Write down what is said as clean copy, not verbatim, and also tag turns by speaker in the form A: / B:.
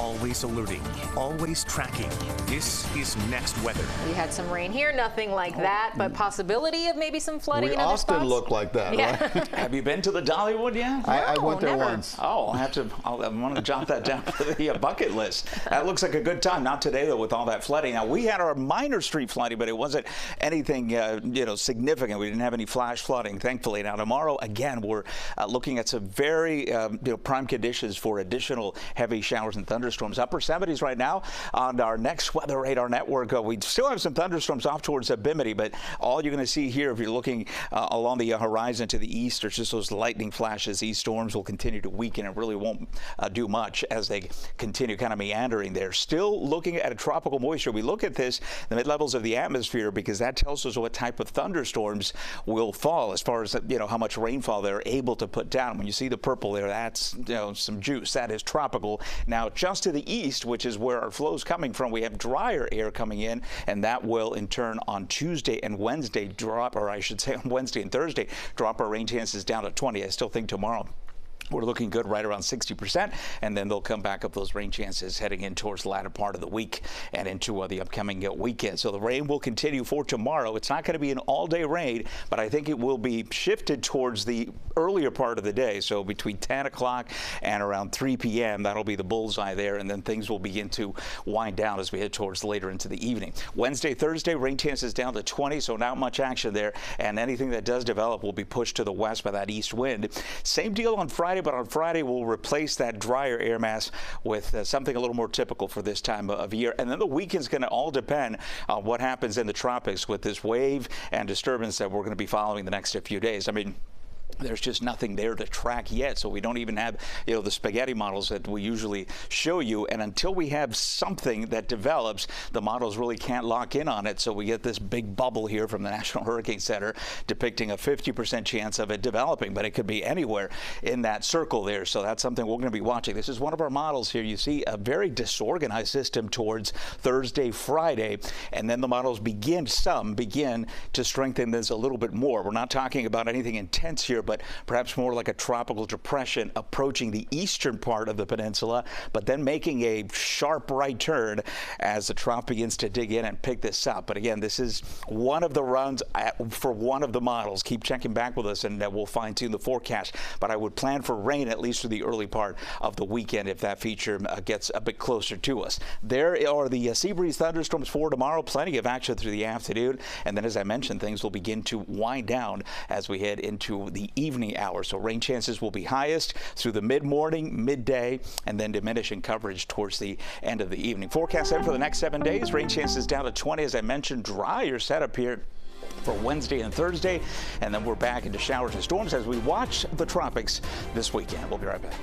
A: Always alerting, always tracking. This is Next Weather.
B: We had some rain here, nothing like that, but possibility of maybe some flooding in other spots.
C: We often look like that, right?
D: Have you been to the Dollywood yet?
C: I went there
B: never.
C: once.
D: Oh, I want to jot that down for the bucket list. That looks like a good time. Not today, though, with all that flooding. Now, we had our minor street flooding, but it wasn't anything, significant. We didn't have any flash flooding, thankfully. Now, tomorrow, again, we're looking at some very, prime conditions for additional heavy showers and thunderstorms. Upper 70s right now on our Next Weather radar network. We still have some thunderstorms off towards Bimini, but all you're going to see here, if you're looking along the horizon to the east, are just those lightning flashes. These storms will continue to weaken and really won't do much as they continue kind of meandering there. Still looking at a tropical moisture. We look at this, the mid-levels of the atmosphere, because that tells us what type of thunderstorms will fall as far as, how much rainfall they're able to put down. When you see the purple there, that's, some juice. That is tropical. Now, just to the east, which is where our flow is coming from, we have drier air coming in, and that will in turn on Tuesday and Wednesday drop, or I should say on Wednesday and Thursday, drop our rain chances down to 20. I still think tomorrow we're looking good, right around 60%, and then they'll come back up, those rain chances heading in towards the latter part of the week and into the upcoming weekend. So the rain will continue for tomorrow. It's not going to be an all-day rain, but I think it will be shifted towards the earlier part of the day. So between 10 o'clock and around 3 p.m., that'll be the bullseye there, and then things will begin to wind down as we head towards later into the evening. Wednesday, Thursday, rain chances down to 20, so not much action there, and anything that does develop will be pushed to the west by that east wind. Same deal on Friday, but on Friday we'll replace that drier air mass with something a little more typical for this time of year. And then the weekend's going to all depend on what happens in the tropics with this wave and disturbance that we're going to be following the next few days. I mean, there's just nothing there to track yet, so we don't even have, the spaghetti models that we usually show you. And until we have something that develops, the models really can't lock in on it. So we get this big bubble here from the National Hurricane Center depicting a 50% chance of it developing, but it could be anywhere in that circle there. So that's something we're going to be watching. This is one of our models here. You see a very disorganized system towards Thursday, Friday, and then the models begin to strengthen this a little bit more. We're not talking about anything intense here, but perhaps more like a tropical depression approaching the eastern part of the peninsula, but then making a sharp right turn as the trough begins to dig in and pick this up. But again, this is one of the runs for one of the models. Keep checking back with us, and we'll fine-tune the forecast. But I would plan for rain at least for the early part of the weekend if that feature gets a bit closer to us. There are the sea breeze thunderstorms for tomorrow. Plenty of action through the afternoon, and then, as I mentioned, things will begin to wind down as we head into the evening hours. So rain chances will be highest through the mid-morning, midday, and then diminish in coverage towards the end of the evening. Forecast then for the next 7 days. Rain chances down to 20. As I mentioned, drier setup here for Wednesday and Thursday, and then we're back into showers and storms as we watch the tropics this weekend. We'll be right back.